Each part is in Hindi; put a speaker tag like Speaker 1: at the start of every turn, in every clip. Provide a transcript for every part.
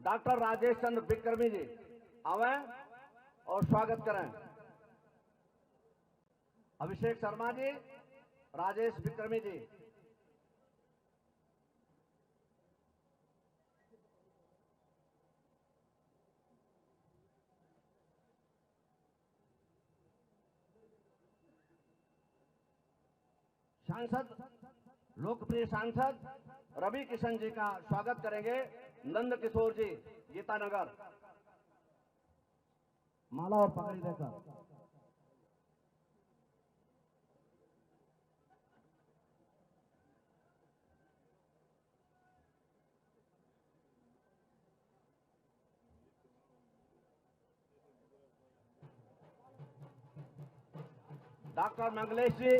Speaker 1: डॉक्टर राजेश चंद्र विक्रमी जी आवे और स्वागत करें। अभिषेक शर्मा जी, राजेश विक्रमी जी। सांसद, लोकप्रिय सांसद रवि किशन जी का स्वागत करेंगे। नंद किशोर जी, गीतानगर, माला और पगड़ी देकर। डॉक्टर मंगलेश जी,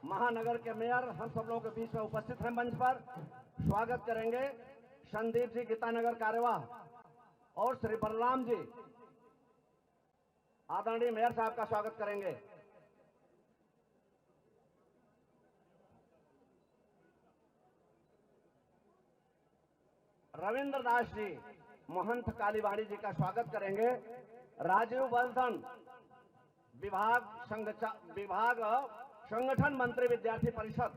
Speaker 1: महानगर के मेयर, हम सब लोगों के बीच में उपस्थित हैं। मंच पर स्वागत करेंगे संदीप जी, गीतानगर कार्यवाह, और श्री बलराम जी, आदरणीय मेयर साहब का स्वागत करेंगे। रविंद्र दास जी, महंत कालीबाड़ी जी का स्वागत करेंगे। राजीव वर्धन, विभाग संगठन मंत्री विद्यार्थी परिषद,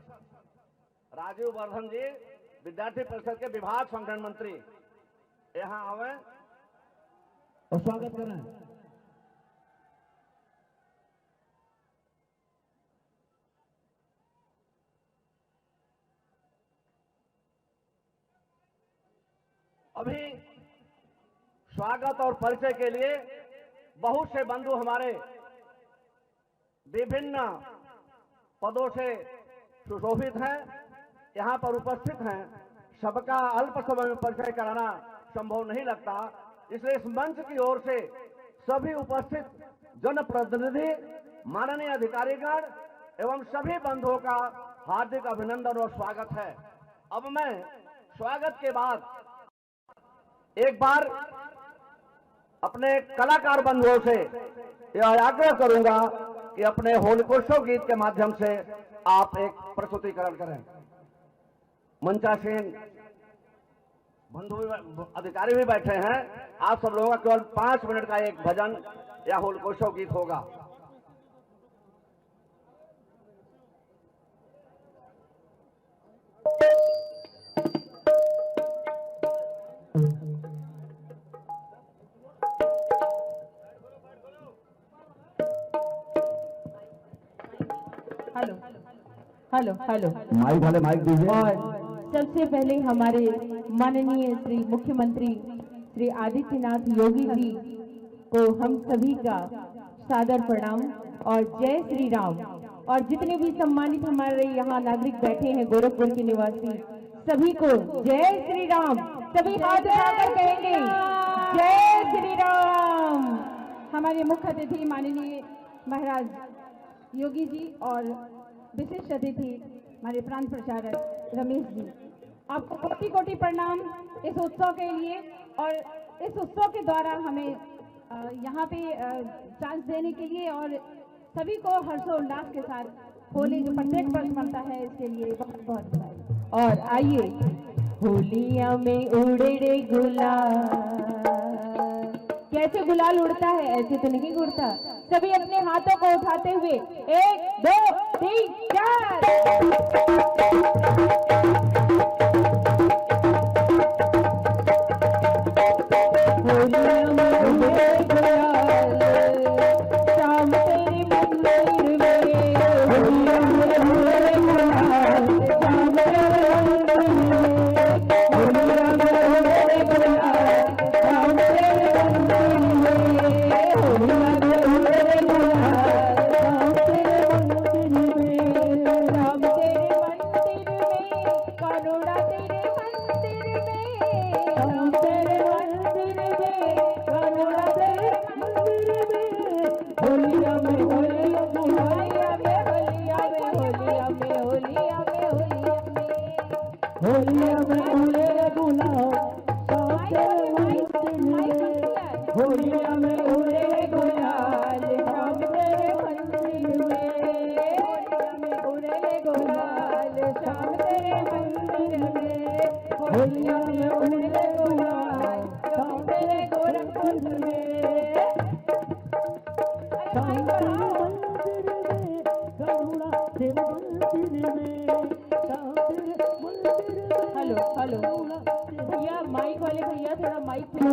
Speaker 1: राजीव वर्धन जी विद्यार्थी परिषद के विभाग संगठन मंत्री यहां आवे और स्वागत करें। अभी स्वागत और परिचय के लिए बहुत से बंधु हमारे विभिन्न पदों से सुशोभित हैं, यहां पर उपस्थित हैं। सबका अल्प समय में परिचय कराना संभव नहीं लगता, इसलिए इस मंच की ओर से सभी उपस्थित जनप्रतिनिधि, माननीय अधिकारीगण एवं सभी बंधुओं का हार्दिक अभिनंदन और स्वागत है। अब मैं स्वागत के बाद एक बार अपने कलाकार बंधुओं से यह आग्रह करूंगा कि अपने होलिकोत्सव गीत के माध्यम से आप एक प्रस्तुतिकरण करें। मंचासीन बंधु अधिकारी भी बैठे हैं। आप सब लोगों का केवल 5 मिनट का एक भजन या होलिकोत्सव गीत होगा।
Speaker 2: हेलो हेलो हेलो,
Speaker 1: माइक वाले माइक दीजिए।
Speaker 2: और सबसे पहले हमारे माननीय श्री मुख्यमंत्री श्री आदित्यनाथ योगी जी को हम सभी का सादर प्रणाम और जय श्री राम। और जितने भी सम्मानित हमारे यहाँ नागरिक बैठे हैं गोरखपुर के निवासी, सभी को जय श्री राम। सभी हाथ उठाकर कहेंगे जय श्री राम। हमारे मुख्य अतिथि माननीय महाराज योगी जी और विशिष्ट अतिथि हमारे प्रांत प्रचारक रमेश जी, आपको कोटि कोटि प्रणाम इस उत्सव के लिए। और इस उत्सव के द्वारा हमें यहाँ पे चांस देने के लिए और सभी को हर्षोल्लास के साथ होली जो प्रत्येक वर्ष बनता है इसके लिए बहुत बहुत बधाई। और आइए, होलिया में उड़े गुलाल, कैसे गुलाल उड़ता है, ऐसे तो नहीं उड़ता। सभी अपने हाथों को उठाते हुए 1 2 3 4। होलिया में उड़े गुलाल, शाम तेरी मंदिर में। होलिया में उड़े गुलाल, शाम तेरे मंदिर में। होलिया में उड़े गुलाल, शाम तेरे मंदिर में। होलिया में उड़े गुलाल, शाम तेरे मंदिर में। शाम तेरे मंदिर में भैया माइक वाले भैया थोड़ा माइक पे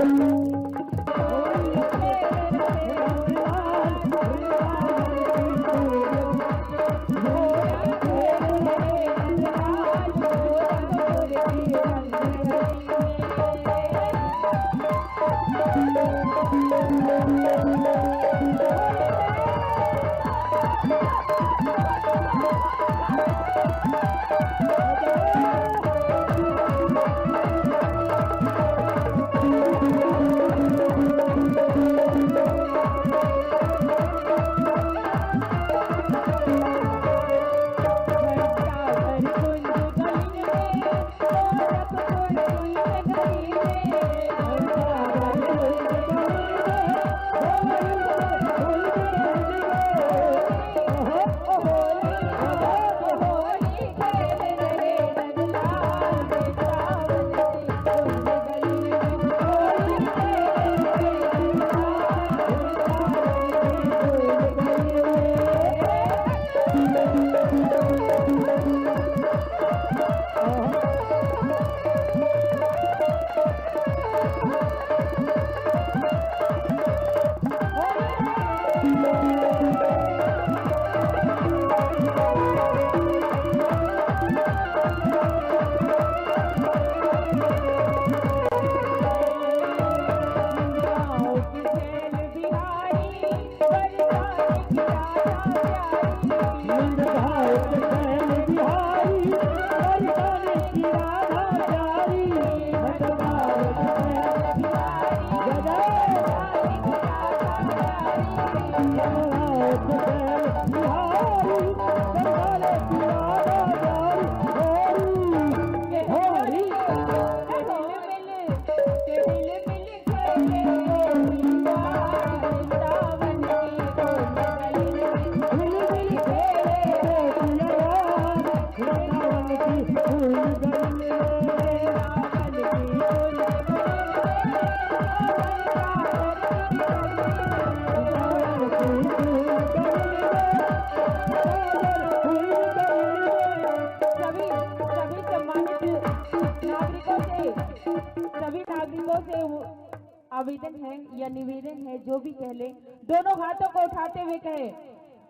Speaker 2: आवेदन है या निवेदन है, जो भी कह ले, दोनों हाथों को उठाते हुए कहे,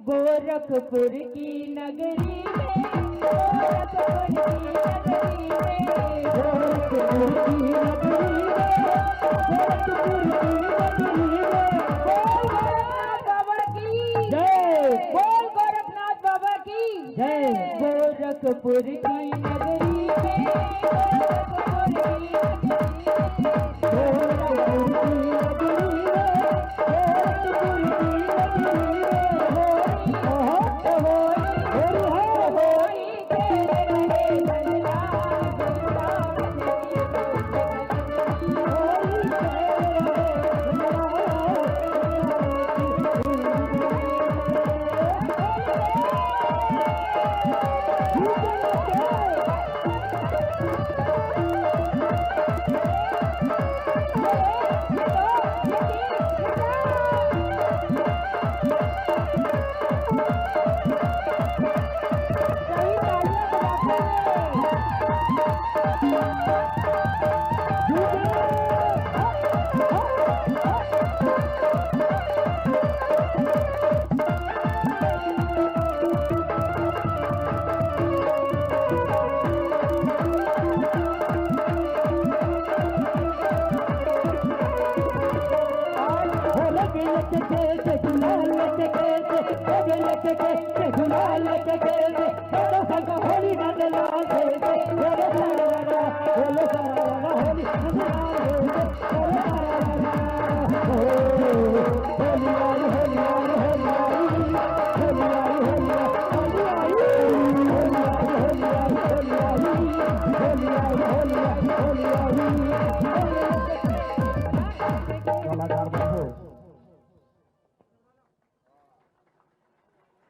Speaker 2: गोरखपुर की नगरी में, गोरखपुर की नगरी में, गोरखपुर की नगरी में, गोरखपुर की नगरी में, बोल गोरखनाथ बाबा की जय, बोल गोरखनाथ बाबा की जय। गोरखपुर की नगरी में, गोरखपुर की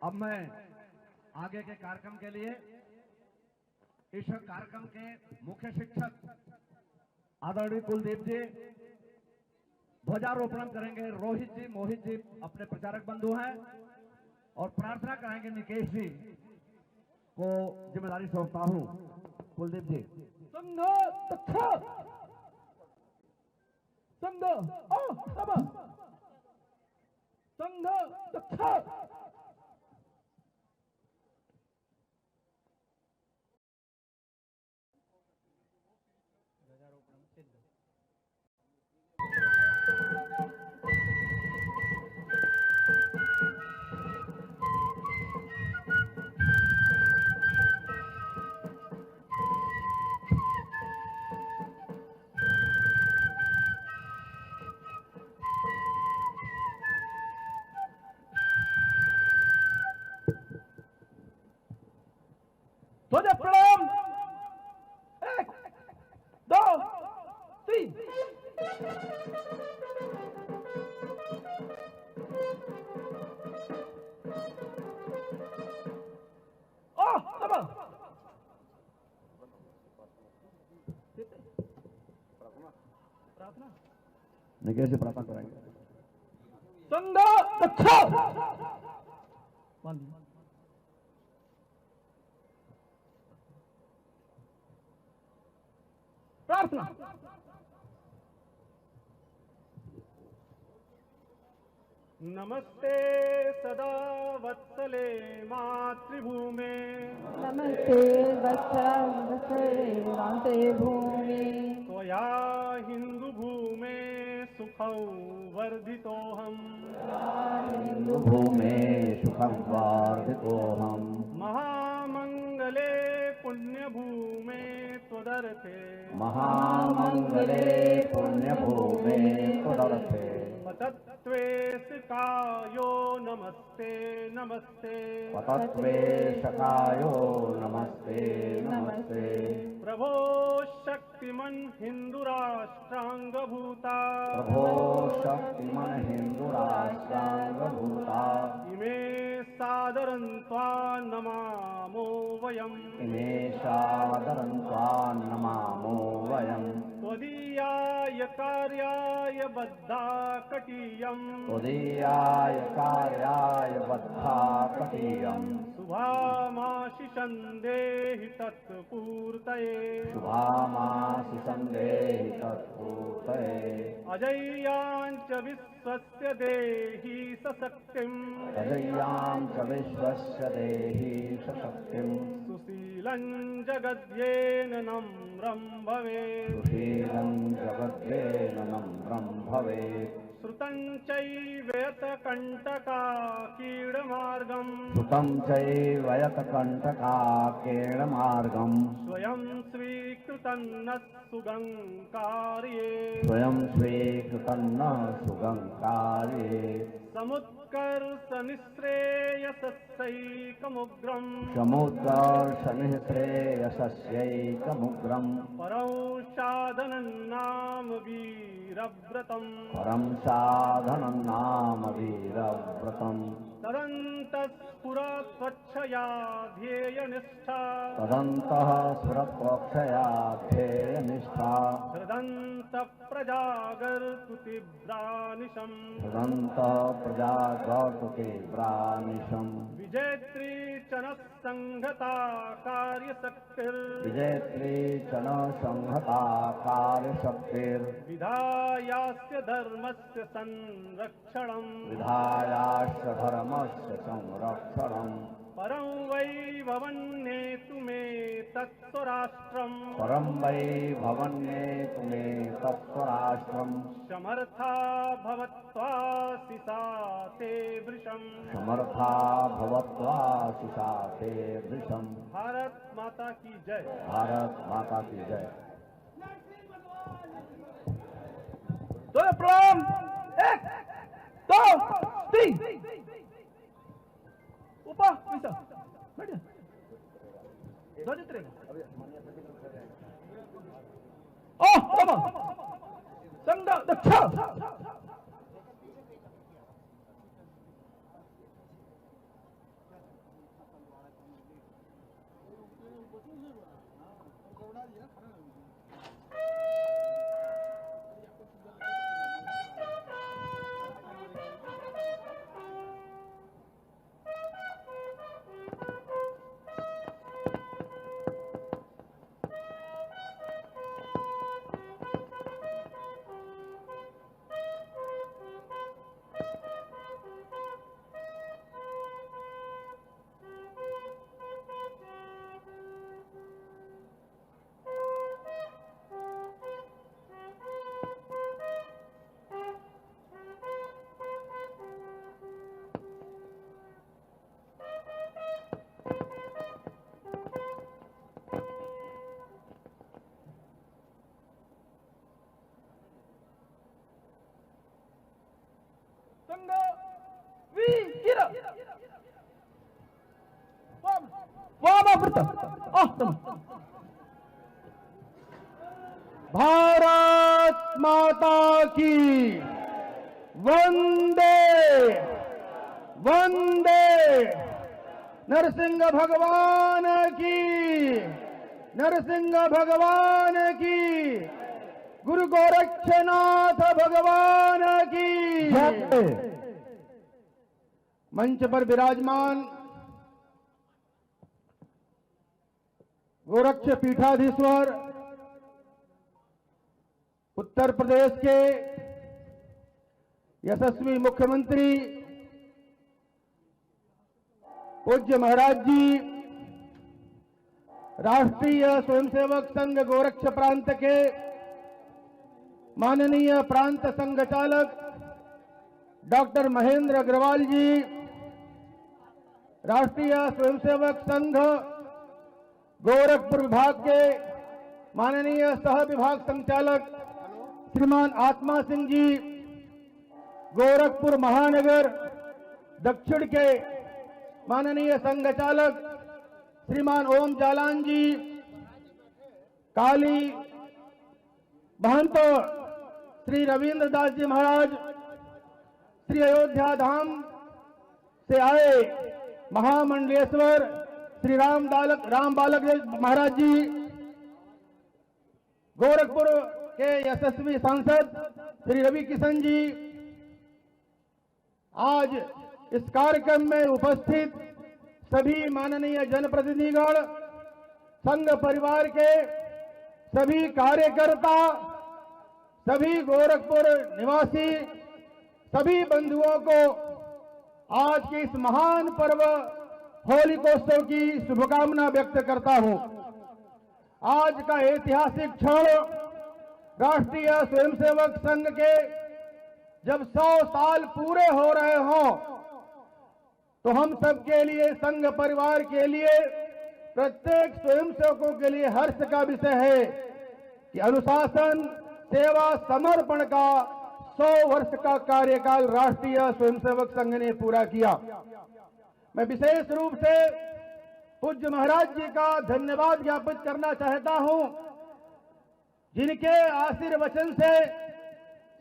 Speaker 1: अब मैं आगे के कार्यक्रम के लिए इस कार्यक्रम के मुख्य शिक्षक आदरणीय कुलदीप जी ध्वजारोपण करेंगे। रोहित जी, मोहित जी अपने प्रचारक बंधु हैं और प्रार्थना कराएंगे निकेश जी को जिम्मेदारी सौंपता हूं। कुलदीप जी। सब संघ दक्ष ध्वज प्रणाम 1 2 3 सब प्रार्थना नहीं कैसे प्रार्थना करेंगे संघ दक्ष प्रार्थना नमस्ते सदा वत्सले मातृभूमे
Speaker 2: नमस्ते वत्सले मातृभूमे
Speaker 1: त्वया हिंदू भूमे सुखौ वर्धितोऽहम्
Speaker 3: हिंदू भूमे सुखं वर्धितोऽहम्
Speaker 1: महामंगले पुण्यभूमे त्वदर्थे
Speaker 3: महामंगले पुण्यभूमे त्वदर्थे
Speaker 1: पतत्वेशकायो नमस्ते नमस्ते
Speaker 3: पतत्वेशकायो नमस्ते नमस्ते
Speaker 1: प्रभो शक्तिमन् हिंदुराष्ट्रांगभूता
Speaker 3: प्रभो शक्तिमन् हिंदुराष्ट्रांगभूता
Speaker 1: इमे सादरन्त्वा नमामो वयम्
Speaker 3: इमे सादरन्त्वा नमामो वयम्
Speaker 1: त्वदीयाय कार्याय बद्धा कटीयम्
Speaker 3: त्वदीयाय कार्याय बद्धा कटीयम्
Speaker 1: शुभामाशिषं देहि तत्पूर्तये
Speaker 3: शुभामासि सन्देहि तत्पूर्तये
Speaker 1: अजय्याञ्च विश्वस्य देहि सशक्तिम्
Speaker 3: अजय्यां च विश्वस्य देहि सशक्तिम्
Speaker 1: सुशीलं जगद्येन नम्रं भवेत्
Speaker 3: सुशीलं जगद्येन नम्रं भवेत्
Speaker 1: श्रुतं चैव यत्कण्टकाकीर्णमार्गम्
Speaker 3: श्रुतं चैव यत्कण्टकाकीर्णमार्गम्
Speaker 1: स्वयं स्वीकृतं न सुगङ्कार्ये
Speaker 3: स्वयं स्वीकृतं न सुगङ्कार्ये
Speaker 1: समुत्कर्षनिःश्रेयसस्यैकमुग्रम्
Speaker 3: समुत्कर्षनिःश्रेयसस्यैकमुग्रम्
Speaker 1: परं साधनं नाम वीरव्रतम्
Speaker 3: परं साधनं नाम वीरव्रतम्
Speaker 1: तदन्तस्फुरा स्वच्छया ध्येयनिष्ठा
Speaker 3: तदन्तः सुरत्वक्षया ध्येयनिष्ठा
Speaker 1: हृदन्तप्रजागर्तु तीव्रानिशम्
Speaker 3: हृदन्तः प्रजागर्तु तीव्रानिशम्
Speaker 1: विजेत्री च नः संहता कार्यशक्तिर्
Speaker 3: विजेत्री च न संहता कार्यशक्तिर्
Speaker 1: विधायास्य धर्मस्य संरक्षणम्
Speaker 3: विधायाश्च धर्मस्य संरक्षणम्
Speaker 1: परं वै भवन्नेतु मे तत्स्वराष्ट्रम्
Speaker 3: परं वै भवन्नेतु मे तत्स्वराष्ट्रम्
Speaker 1: समर्था भवत्वासि सा ते वृषम्
Speaker 3: समर्था भवत्वासि सा ते वृषम्
Speaker 1: भारत माता की जय।
Speaker 3: भारत माता की जय।
Speaker 1: तो प्रणाम 1 2 3 ऊपर नीचे बैठ जा ध्वज उतरेगा संघ दक्ष संघ वीर भारत माता की वंदे वंदे नरसिंह भगवान की नरसिंह भगवान की गुरु गोरक्षनाथ भगवान की मंच पर विराजमान गोरक्ष पीठाधीश्वर उत्तर प्रदेश के यशस्वी मुख्यमंत्री पूज्य महाराज जी, राष्ट्रीय स्वयंसेवक संघ गोरक्ष प्रांत के माननीय प्रांत संघ चालक डॉक्टर महेंद्र अग्रवाल जी, राष्ट्रीय स्वयंसेवक संघ गोरखपुर विभाग के माननीय सह विभाग संचालक श्रीमान आत्मा सिंह जी, गोरखपुर महानगर दक्षिण के माननीय संघ चालक श्रीमान ओम जालान जी, काली महंत श्री रविंद्र दास जी महाराज, श्री अयोध्या धाम से आए महामंडलेश्वर श्री राम बालक महाराज जी, गोरखपुर के यशस्वी सांसद श्री रवि किशन जी, आज इस कार्यक्रम में उपस्थित सभी माननीय जनप्रतिनिधिगण, संघ परिवार के सभी कार्यकर्ता, सभी गोरखपुर निवासी, सभी बंधुओं को आज के इस महान पर्व होलिकोत्सव की शुभकामना व्यक्त करता हूं। आज का ऐतिहासिक क्षण राष्ट्रीय स्वयंसेवक संघ के जब 100 साल पूरे हो रहे हों, तो हम सबके लिए, संघ परिवार के लिए, प्रत्येक स्वयंसेवकों के लिए हर्ष का विषय है कि अनुशासन, सेवा, समर्पण का 100 वर्ष का कार्यकाल राष्ट्रीय स्वयंसेवक संघ ने पूरा किया। मैं विशेष रूप से पूज्य महाराज जी का धन्यवाद ज्ञापित करना चाहता हूं, जिनके आशीर्वचन से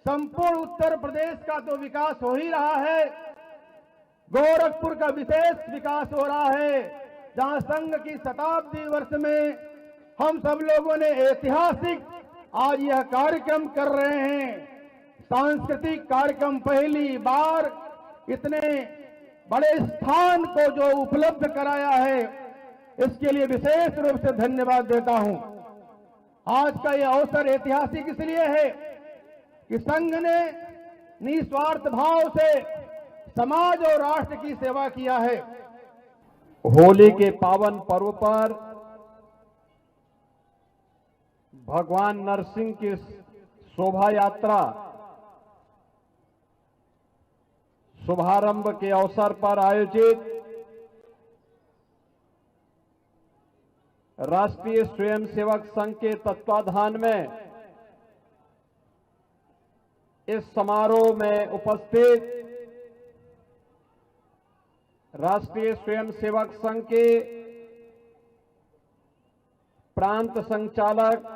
Speaker 1: संपूर्ण उत्तर प्रदेश का तो विकास हो ही रहा है, गोरखपुर का विशेष विकास हो रहा है, जहां संघ की शताब्दी वर्ष में हम सब लोगों ने ऐतिहासिक आज यह कार्यक्रम कर रहे हैं। सांस्कृतिक कार्यक्रम पहली बार इतने बड़े स्थान को जो उपलब्ध कराया है, इसके लिए विशेष रूप से धन्यवाद देता हूं। आज का यह अवसर ऐतिहासिक इसलिए है कि संघ ने निस्वार्थ भाव से समाज और राष्ट्र की सेवा किया है।
Speaker 4: होली के पावन पर्व पर भगवान नरसिंह की शोभा यात्रा शुभारंभ के अवसर पर आयोजित राष्ट्रीय स्वयंसेवक संघ के तत्वाधान में इस समारोह में उपस्थित राष्ट्रीय स्वयंसेवक संघ के प्रांत संचालक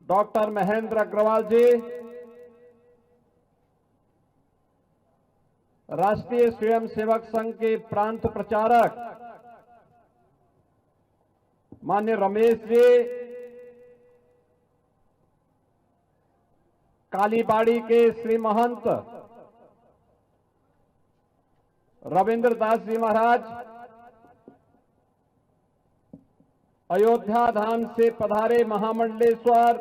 Speaker 4: डॉक्टर महेंद्र अग्रवाल जी, राष्ट्रीय स्वयंसेवक संघ के प्रांत प्रचारक माननीय रमेश जी, कालीबाड़ी के श्री महंत रविंद्र दास जी महाराज, अयोध्या धाम से पधारे महामंडलेश्वर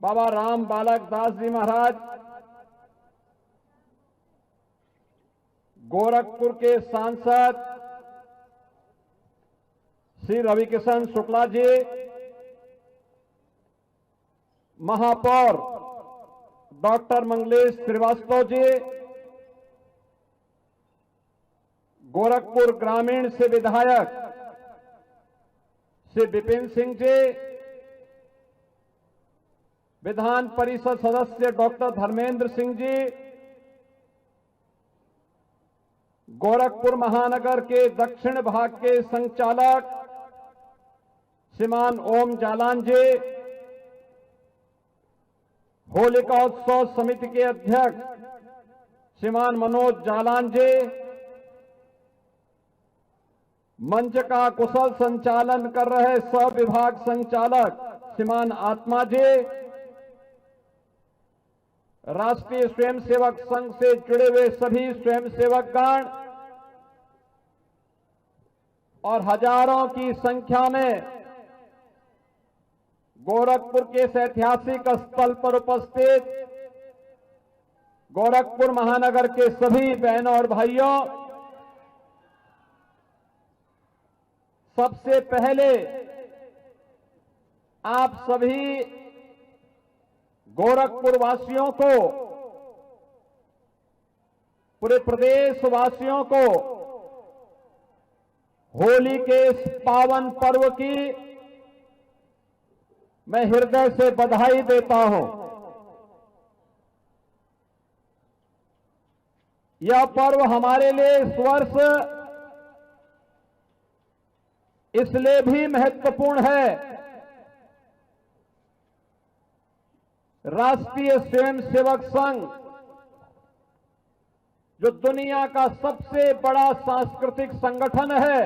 Speaker 4: बाबा राम बालक दास जी महाराज, गोरखपुर के सांसद श्री रवि किशन शुक्ला जी, महापौर डॉक्टर मंगलेश श्रीवास्तव जी, गोरखपुर ग्रामीण से विधायक श्री विपिन सिंह जी, विधान परिषद सदस्य डॉक्टर धर्मेंद्र सिंह जी, गोरखपुर महानगर के दक्षिण भाग के संचालक श्रीमान ओम जालान जी, होलिका उत्सव समिति के अध्यक्ष श्रीमान मनोज जालान जी, मंच का कुशल संचालन कर रहे सब विभाग संचालक श्रीमान आत्मा जी, राष्ट्रीय स्वयंसेवक संघ से जुड़े हुए सभी स्वयंसेवकगण और हजारों की संख्या में गोरखपुर के इस ऐतिहासिक स्थल पर उपस्थित गोरखपुर महानगर के सभी बहनों और भाइयों, सबसे पहले आप सभी गोरखपुर वासियों को, पूरे प्रदेश वासियों को होली के इस पावन पर्व की मैं हृदय से बधाई देता हूं। यह पर्व हमारे लिए इस वर्ष इसलिए भी महत्वपूर्ण है, राष्ट्रीय स्वयंसेवक संघ जो दुनिया का सबसे बड़ा सांस्कृतिक संगठन है,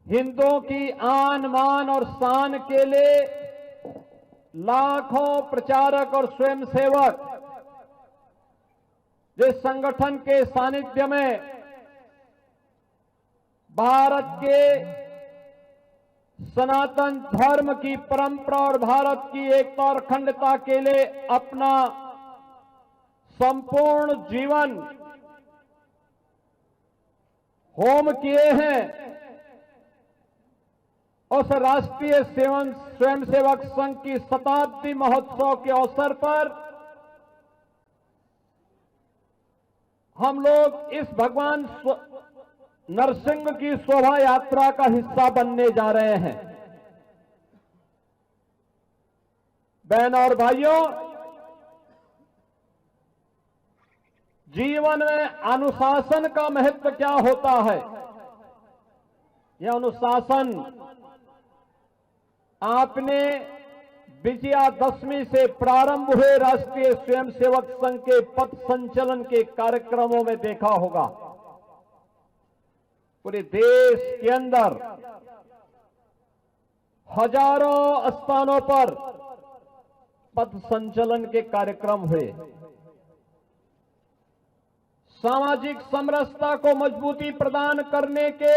Speaker 4: हिंदुओं की आन मान और शान के लिए लाखों प्रचारक और स्वयंसेवक जिस संगठन के सानिध्य में भारत के सनातन धर्म की परंपरा और भारत की एकता और अखंडता के लिए अपना संपूर्ण जीवन होम किए हैं, उस राष्ट्रीय स्वयंसेवक संघ की शताब्दी महोत्सव के अवसर पर हम लोग इस भगवान नरसिंह की शोभा यात्रा का हिस्सा बनने जा रहे हैं। बहनों और भाइयों, जीवन में अनुशासन का महत्व क्या होता है? यह अनुशासन आपने विजयादशमी से प्रारंभ हुए राष्ट्रीय स्वयंसेवक संघ के पथ संचलन के कार्यक्रमों में देखा होगा। पूरे देश के अंदर हजारों स्थानों पर पथ संचलन के कार्यक्रम हुए। सामाजिक समरसता को मजबूती प्रदान करने के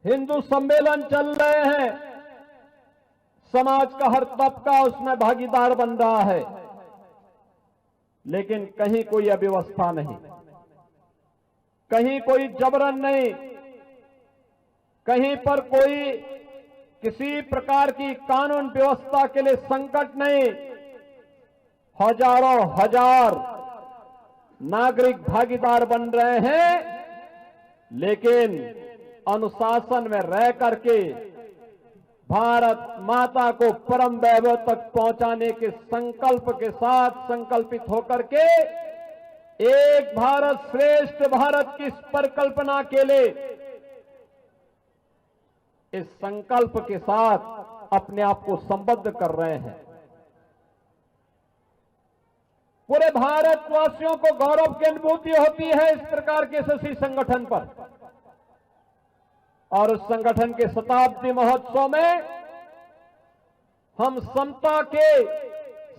Speaker 4: हिंदू सम्मेलन चल रहे हैं। समाज का हर तबका उसमें भागीदार बन रहा है, लेकिन कहीं कोई अव्यवस्था नहीं, कहीं कोई जबरन नहीं, कहीं पर कोई किसी प्रकार की कानून व्यवस्था के लिए संकट नहीं। हजारों हजार नागरिक भागीदार बन रहे हैं, लेकिन अनुशासन में रह करके भारत माता को परम वैभव तक पहुंचाने के संकल्प के साथ संकल्पित होकर के एक भारत श्रेष्ठ भारत की इस परिकल्पना के लिए इस संकल्प के साथ अपने आप को संबद्ध कर रहे हैं। पूरे भारतवासियों को गौरव की अनुभूति होती है इस प्रकार के यशस्वी संगठन पर, और उस संगठन के शताब्दी महोत्सव में हम समता के,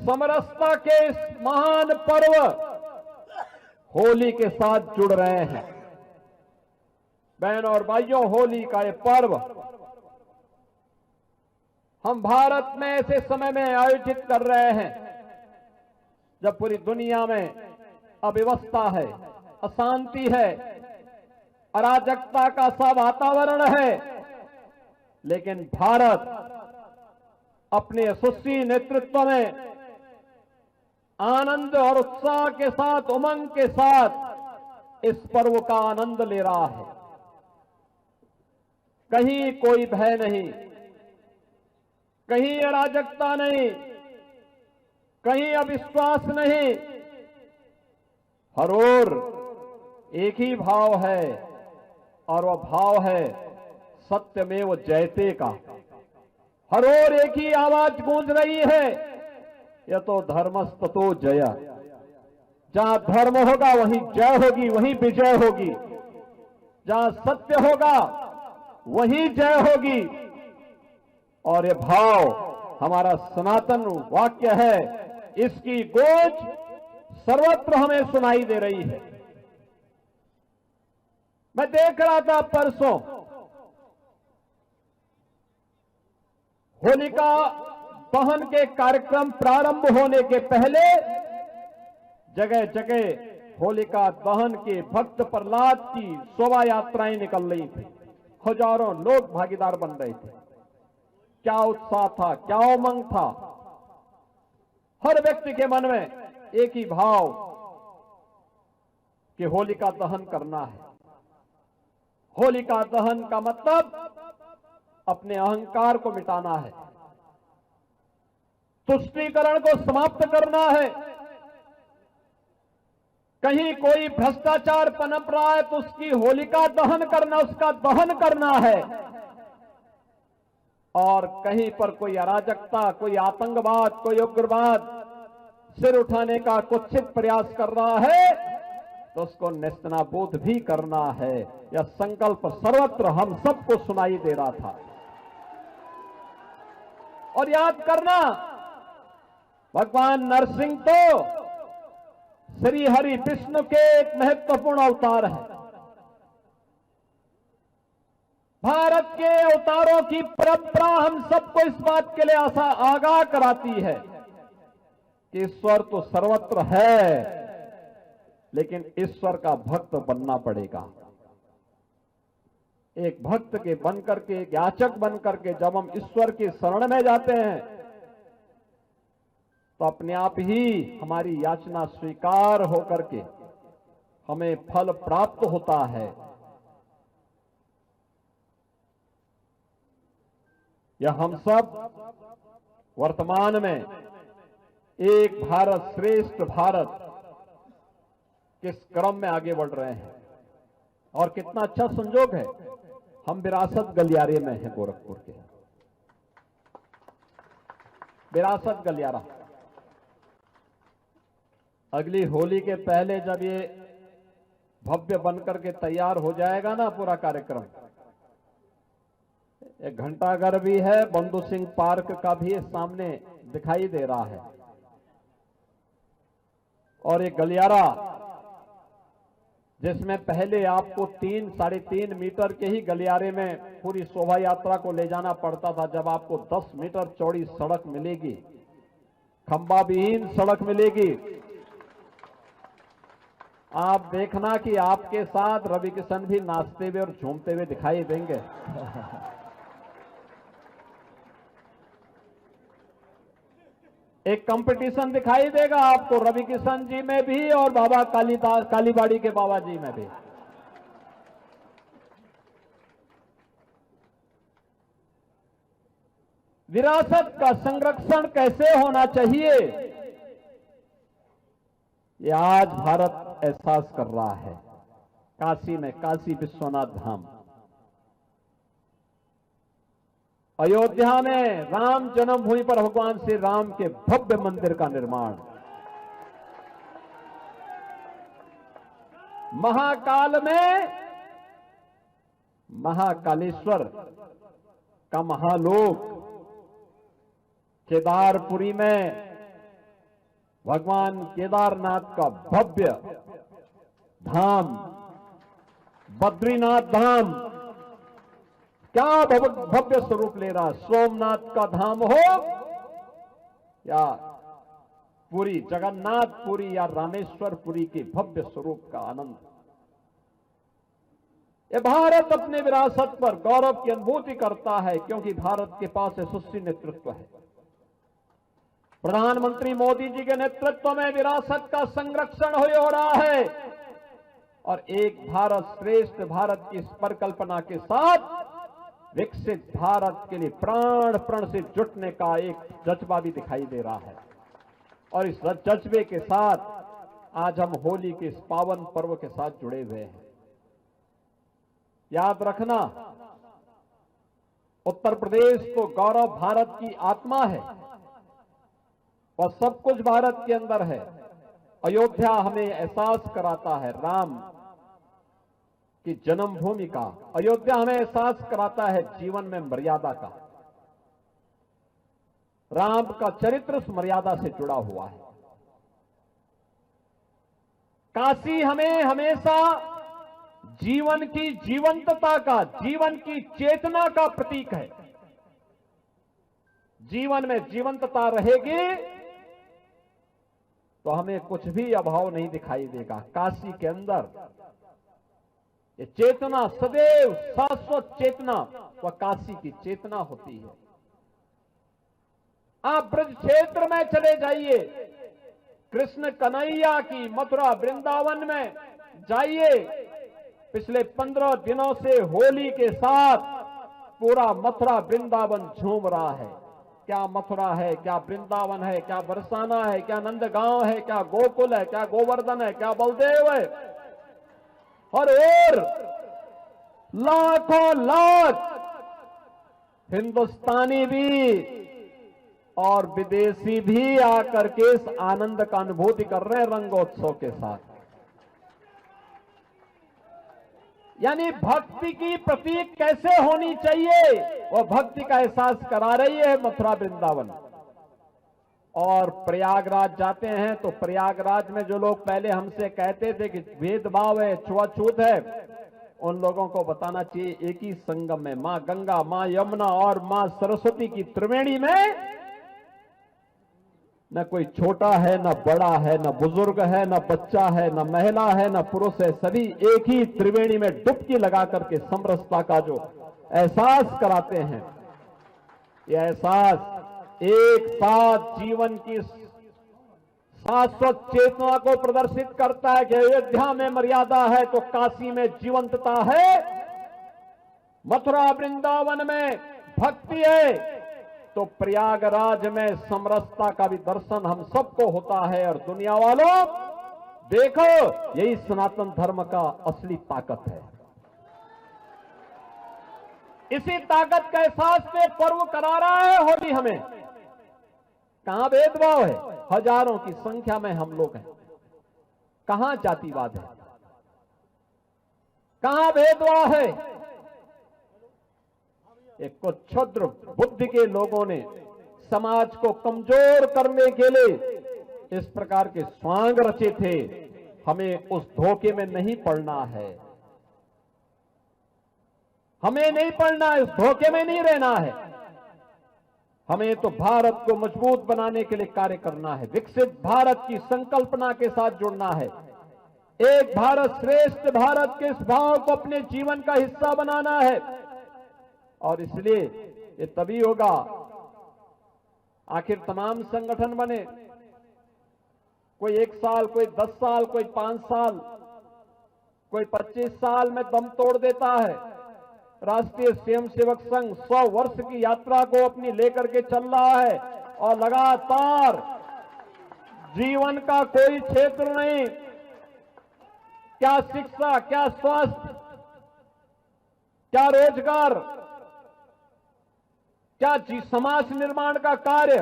Speaker 4: समरसता के इस महान पर्व होली के साथ जुड़ रहे हैं। बहनों और भाइयों, होली का ये पर्व हम भारत में ऐसे समय में आयोजित कर रहे हैं जब पूरी दुनिया में अव्यवस्था है, अशांति है, अराजकता का सा वातावरण है, लेकिन भारत अपने यशस्वी नेतृत्व में आनंद और उत्साह के साथ, उमंग के साथ इस पर्व का आनंद ले रहा है। कहीं कोई भय नहीं, कहीं अराजकता नहीं, कहीं अविश्वास नहीं, हर ओर एक ही भाव है और वह भाव है सत्यमेव जयते का। हर ओर एक ही आवाज गूंज रही है, यह तो धर्मस्ततो जय। जहां धर्म होगा वहीं जय होगी, वहीं विजय होगी। जहां सत्य होगा वहीं जय होगी। और यह भाव हमारा सनातन वाक्य है, इसकी गूंज सर्वत्र हमें सुनाई दे रही है। मैं देख रहा था परसों होलिका दहन के कार्यक्रम प्रारंभ होने के पहले जगह जगह होलिका दहन के भक्त प्रहलाद की शोभा यात्राएं निकल रही थी। हजारों लोग भागीदार बन रहे थे। क्या उत्साह था, क्या उमंग था। हर व्यक्ति के मन में एक ही भाव कि होलिका दहन करना है। होलिका दहन का मतलब अपने अहंकार को मिटाना है, तुष्टीकरण को समाप्त करना है। कहीं कोई भ्रष्टाचार पनप रहा है तो उसकी होलिका दहन करना, उसका दहन करना है। और कहीं पर कोई अराजकता, कोई आतंकवाद, कोई उग्रवाद सिर उठाने का कुत्सित प्रयास कर रहा है तो उसको नेस्तनाबूद भी करना है। यह संकल्प सर्वत्र हम सबको सुनाई दे रहा था। और याद करना, भगवान नरसिंह तो श्री हरि विष्णु के एक महत्वपूर्ण अवतार है। भारत के अवतारों की परंपरा हम सबको इस बात के लिए आगाह कराती है कि ईश्वर तो सर्वत्र है, लेकिन ईश्वर का भक्त बनना पड़ेगा। एक भक्त के बनकर के, एक याचक बनकर के जब हम ईश्वर की शरण में जाते हैं तो अपने आप ही हमारी याचना स्वीकार होकर के हमें फल प्राप्त होता है। यह हम सब वर्तमान में एक भारत श्रेष्ठ भारत किस क्रम में आगे बढ़ रहे हैं। और कितना अच्छा संजोग है, हम विरासत गलियारे में हैं, गोरखपुर के विरासत गलियारा। अगली होली के पहले जब ये भव्य बनकर के तैयार हो जाएगा ना पूरा कार्यक्रम, एक घंटाघर भी है, बंधु सिंह पार्क का भी सामने दिखाई दे रहा है। और एक गलियारा जिसमें पहले आपको 3-3.5 मीटर के ही गलियारे में पूरी शोभा यात्रा को ले जाना पड़ता था, जब आपको 10 मीटर चौड़ी सड़क मिलेगी, खंबा विहीन सड़क मिलेगी। आप देखना कि आपके साथ रवि किशन भी नाचते हुए और झूमते हुए दिखाई देंगे। एक कंपटीशन दिखाई देगा आपको रवि किशन जी में भी और बाबा कालीबाड़ी के बाबा जी में भी। विरासत का संरक्षण कैसे होना चाहिए, ये आज भारत एहसास कर रहा है। काशी में काशी विश्वनाथ धाम, अयोध्या में राम जन्मभूमि पर भगवान श्री राम के भव्य मंदिर का निर्माण, महाकाल में महाकालेश्वर का महालोक, केदारपुरी में भगवान केदारनाथ का भव्य धाम, बद्रीनाथ धाम क्या भव्य स्वरूप ले रहा। सोमनाथ का धाम हो या पुरी, जगन्नाथपुरी या रामेश्वरपुरी के भव्य स्वरूप का आनंद। ये भारत अपने विरासत पर गौरव की अनुभूति करता है, क्योंकि भारत के पास यशस्वी नेतृत्व है। प्रधानमंत्री मोदी जी के नेतृत्व में विरासत का संरक्षण हो रहा है और एक भारत श्रेष्ठ भारत की इस परिकल्पना के साथ विकसित भारत के लिए प्राण प्रण से जुटने का एक जज्बा भी दिखाई दे रहा है। और इस जज्बे के साथ आज हम होली के इस पावन पर्व के साथ जुड़े हुए हैं। याद रखना, उत्तर प्रदेश तो गौरव भारत की आत्मा है और सब कुछ भारत के अंदर है। अयोध्या हमें एहसास कराता है राम की जन्मभूमि का। अयोध्या हमें एहसास कराता है जीवन में मर्यादा का। राम का चरित्र उस मर्यादा से जुड़ा हुआ है। काशी हमें हमेशा जीवन की जीवंतता का, जीवन की चेतना का प्रतीक है। जीवन में जीवंतता रहेगी तो हमें कुछ भी अभाव नहीं दिखाई देगा। काशी के अंदर ये चेतना सदैव शाश्वत चेतना वह काशी की चेतना होती है। आप ब्रज क्षेत्र में चले जाइए, कृष्ण कन्हैया की मथुरा वृंदावन में जाइए। पिछले 15 दिनों से होली के साथ पूरा मथुरा वृंदावन झूम रहा है। क्या मथुरा है, क्या वृंदावन है, क्या बरसाना है, क्या नंदगांव है, क्या गोकुल है, क्या गोवर्धन है, क्या बलदेव है। और लाखों लाख हिंदुस्तानी भी और विदेशी भी आकर के इस आनंद का अनुभूति कर रहे हैं रंगोत्सव के साथ। यानी भक्ति की प्रतीक कैसे होनी चाहिए वह भक्ति का एहसास करा रही है मथुरा वृंदावन। और प्रयागराज जाते हैं तो प्रयागराज में जो लोग पहले हमसे कहते थे कि भेदभाव है, छुआछूत है, उन लोगों को बताना चाहिए एक ही संगम में मां गंगा, मां यमुना और मां सरस्वती की त्रिवेणी में न कोई छोटा है, न बड़ा है, न बुजुर्ग है, न बच्चा है, न महिला है, न पुरुष है। सभी एक ही त्रिवेणी में डुबकी लगा करके समरसता का जो एहसास कराते हैं, यह एहसास एक साथ जीवन की शाश्वत चेतना को प्रदर्शित करता है कि अयोध्या में मर्यादा है तो काशी में जीवंतता है, मथुरा वृंदावन में भक्ति है तो प्रयागराज में समरसता का भी दर्शन हम सबको होता है। और दुनिया वालों देखो, यही सनातन धर्म का असली ताकत है। इसी ताकत का एहसास पे पर्व करा रहा है होली हमें। कहां भेदभाव है, हजारों की संख्या में हम लोग हैं। कहां जातिवाद है, कहां भेदभाव है। एक कुछ क्षुद्र बुद्धि के लोगों ने समाज को कमजोर करने के लिए इस प्रकार के स्वांग रचे थे। हमें उस धोखे में नहीं पड़ना है, हमें नहीं पड़ना है, उस धोखे में नहीं रहना है। हमें तो भारत को मजबूत बनाने के लिए कार्य करना है, विकसित भारत की संकल्पना के साथ जुड़ना है, एक भारत श्रेष्ठ भारत के इस भाव को अपने जीवन का हिस्सा बनाना है। और इसलिए ये तभी होगा, आखिर तमाम संगठन बने, कोई 1 साल, कोई 10 साल, कोई 5 साल, कोई 25 साल में दम तोड़ देता है। राष्ट्रीय स्वयंसेवक संघ 100 वर्ष की यात्रा को अपनी लेकर के चल रहा है और लगातार जीवन का कोई क्षेत्र नहीं, क्या शिक्षा, क्या स्वास्थ्य, क्या रोजगार, क्या समाज निर्माण का कार्य,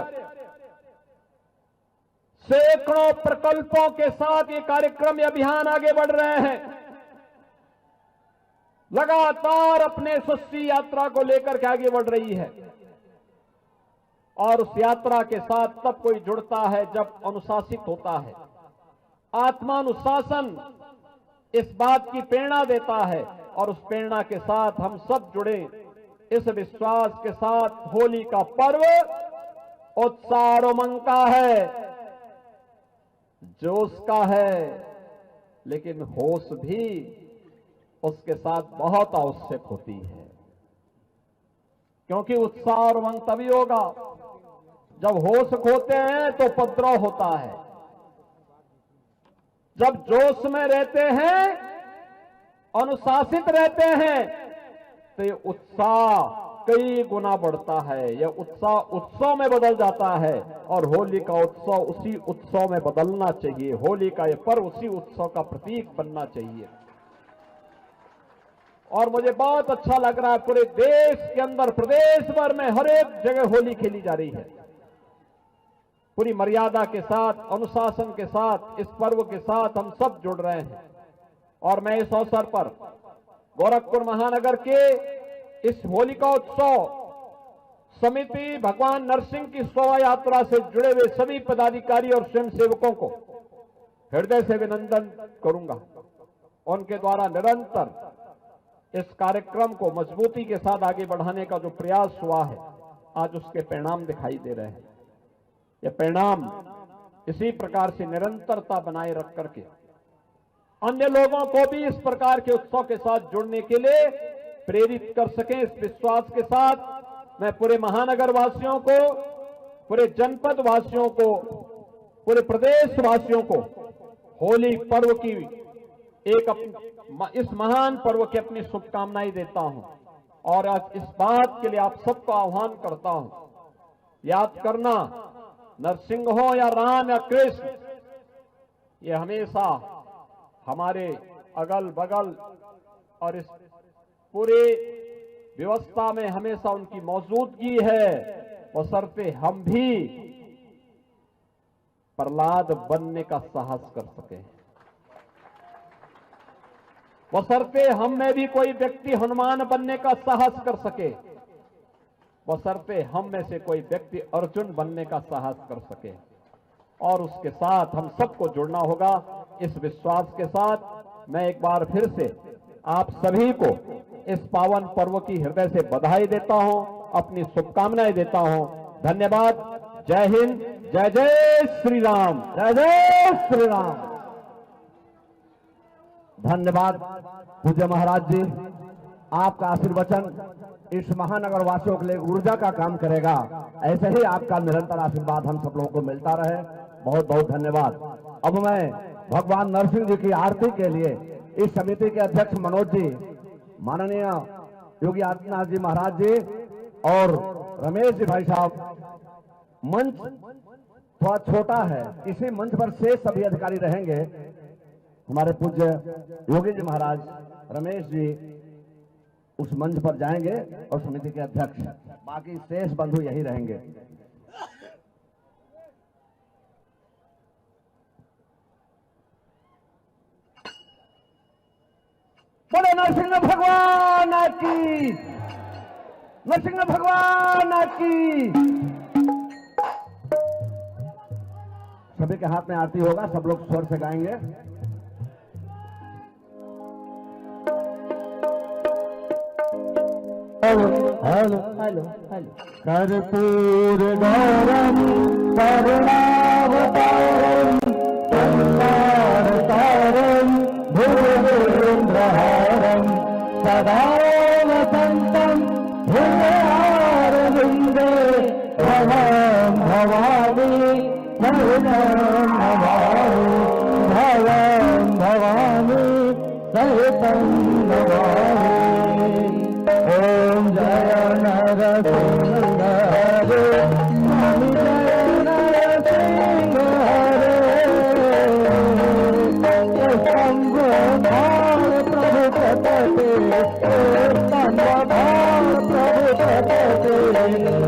Speaker 4: सैकड़ों प्रकल्पों के साथ ये कार्यक्रम, ये अभियान आगे बढ़ रहे हैं। लगातार अपने यशस्वी यात्रा को लेकर के आगे बढ़ रही है। और उस यात्रा के साथ तब कोई जुड़ता है जब अनुशासित होता है। आत्मानुशासन इस बात की प्रेरणा देता है और उस प्रेरणा के साथ हम सब जुड़े इस विश्वास के साथ होली का पर्व उत्साह और उमंग का है, जोश का है, लेकिन होश भी उसके साथ बहुत आवश्यक होती है। क्योंकि उत्साह और उमंग तभी होगा जब होश खोते हैं तो उपद्रव होता है। जब जोश में रहते हैं, अनुशासित रहते हैं, तो ये उत्साह कई गुना बढ़ता है। यह उत्साह उत्सव में बदल जाता है और होली का उत्सव उसी उत्सव में बदलना चाहिए। होली का यह पर्व उसी उत्सव का प्रतीक बनना चाहिए। और मुझे बहुत अच्छा लग रहा है, पूरे देश के अंदर, प्रदेश भर में हर एक जगह होली खेली जा रही है। पूरी मर्यादा के साथ, अनुशासन के साथ, इस पर्व के साथ हम सब जुड़ रहे हैं। और मैं इस अवसर पर गोरखपुर महानगर के इस होलिका उत्सव समिति भगवान नरसिंह की शोभा यात्रा से जुड़े हुए सभी पदाधिकारी और स्वयंसेवकों को हृदय से अभिनंदन करूंगा। उनके द्वारा निरंतर इस कार्यक्रम को मजबूती के साथ आगे बढ़ाने का जो प्रयास हुआ है, आज उसके परिणाम दिखाई दे रहे हैं। यह परिणाम इसी प्रकार से निरंतरता बनाए रख करके अन्य लोगों को भी इस प्रकार के उत्सव के साथ जुड़ने के लिए प्रेरित कर सकें। इस विश्वास के साथ मैं पूरे महानगर वासियों को, पूरे जनपद वासियों को, पूरे प्रदेश वासियों को होली पर्व की इस महान पर्व की अपनी शुभकामनाएं देता हूं। और आज इस बात के लिए आप सबको आह्वान करता हूं, याद करना, नरसिंह हो या राम या कृष्ण, ये हमेशा हमारे अगल बगल और इस पूरे व्यवस्था में हमेशा उनकी मौजूदगी है, बशर्ते हम भी प्रहलाद बनने का साहस कर सके, बशर्ते हम में भी कोई व्यक्ति हनुमान बनने का साहस कर सके, बशर्ते हम में से कोई व्यक्ति अर्जुन बनने का साहस कर सके। और उसके साथ हम सबको जुड़ना होगा। इस विश्वास के साथ मैं एक बार फिर से आप सभी को इस पावन पर्व की हृदय से बधाई देता हूं, अपनी शुभकामनाएं देता हूं। धन्यवाद। जय हिंद, जय जय श्री राम,
Speaker 1: जय जय श्री राम। धन्यवाद पूज्य महाराज जी, आपका आशीर्वचन इस महानगर वासियों के लिए ऊर्जा का काम करेगा। ऐसे ही आपका निरंतर आशीर्वाद हम सब लोगों को मिलता रहे। बहुत बहुत धन्यवाद। अब मैं भगवान नरसिंह जी की आरती के लिए इस समिति के अध्यक्ष मनोज जी, माननीय योगी आदित्यनाथ जी महाराज जी और रमेश जी भाई साहब, मंच थोड़ा छोटा है, इसी मंच पर शेष सभी अधिकारी रहेंगे। हमारे पूज्य योगी जी महाराज, रमेश जी उस मंच पर जाएंगे और समिति के अध्यक्ष, बाकी शेष बंधु यही रहेंगे। बोले नरसिंह भगवान की, नरसिंह भगवान की। सभी के हाथ में आरती होगा, सब लोग स्वर से गाएंगे।
Speaker 5: Hello hello hello hello. कर्पूर गौरम करुणावतारम संसारतारम भुजगेन्द्रहारम सदा वसंतम हृदयारविंदे भवं भवानी शरणं नमामि, भवं भवानी सहितं नमामि। ओम जय नरसिंह हरे, जय नरसिंह हरे। शंभु भाव प्रभु प्रपते, शंभु भाव प्रभु प्रपते,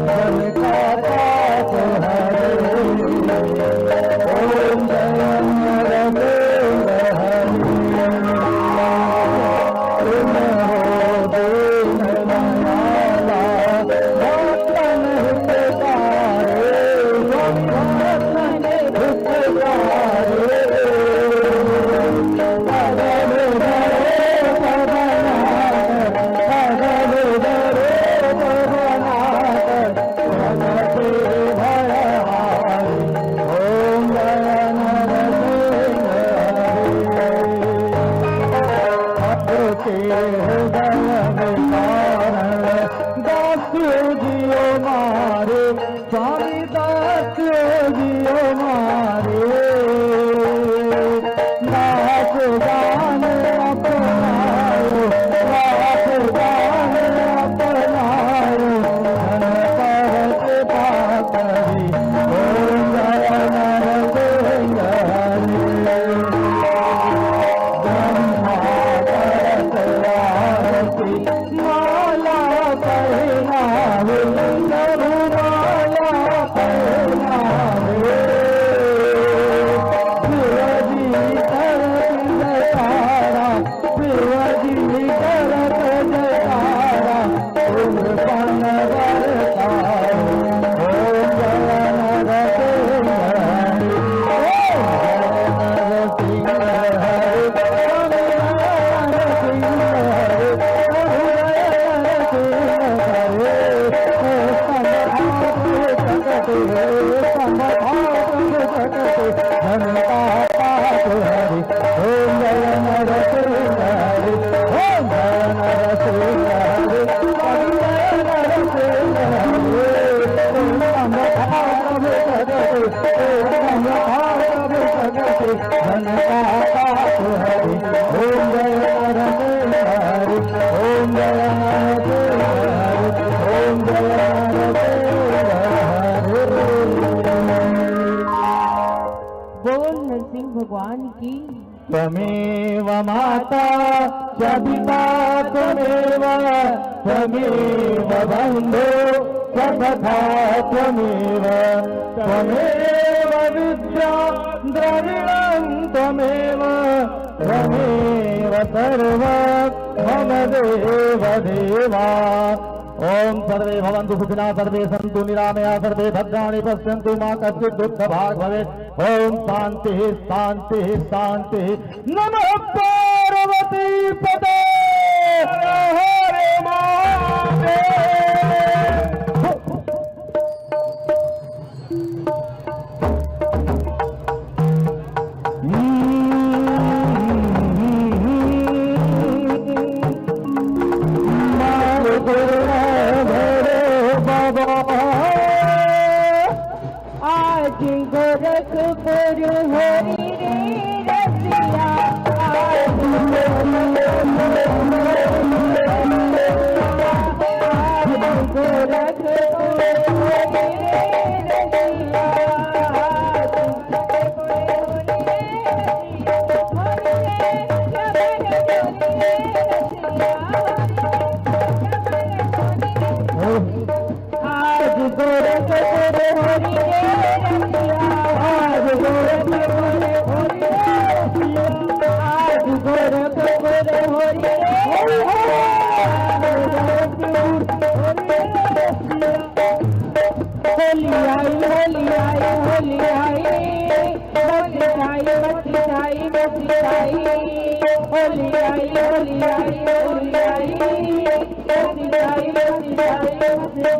Speaker 5: जन का पाप हरे। ओम जय नरसिंह दर्पण बरसाए ओम जय नरसिंह हरि
Speaker 2: बोल नरसिंह भगवान की।
Speaker 5: त्वमेव माता च पिता त्वमेव त्वमेव बन्धो च तथा त्वमेव त्वमेव विद्या द्रविणं त्वमेव त्वमेव सर्व मम देव देवा। ओम सर्वे भवन्तु सुखिनः सर्वे सन्तु निरामया सर्वे भद्राणि पश्यन्तु मा कश्चित् दुःखभाग् भवेत्। ओम शांति शांति शांति। नमः पार्वती पते हरे महादेव।
Speaker 2: आज गोरखपुर हरि रे रसिया आज गोरखपुर हरि रे रसिया आज गोरखपुर हरि रे आज गोरखपुर हरि आज गोरखपुर हरि होली आई होली आई होली आई बसिताई बसिताई बसिताई होली आई होली आई होली आई बसिताई बसिताई बसिताई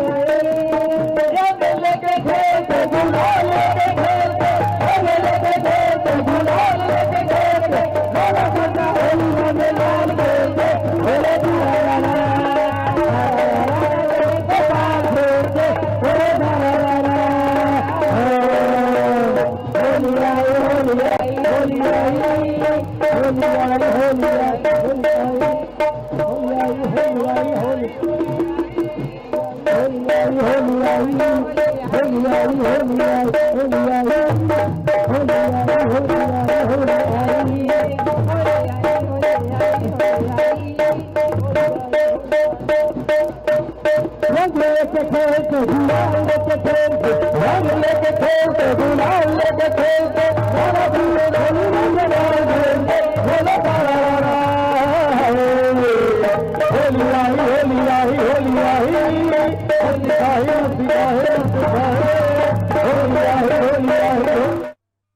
Speaker 2: रंग लेके खेत गुलाल लेके खेत रंग लेके खेत गुलाल लेके खेत माला बंदा होली में लाल खेत होले दिया ला रंग लेके खेलते गुलाल लेके खेलते रंग लेके खेलते गुलाल लेके खेलते सारा पूरे होली में लाल खेलते होली तारा होली आई होली आई होली आई होली आई होली आई होली आई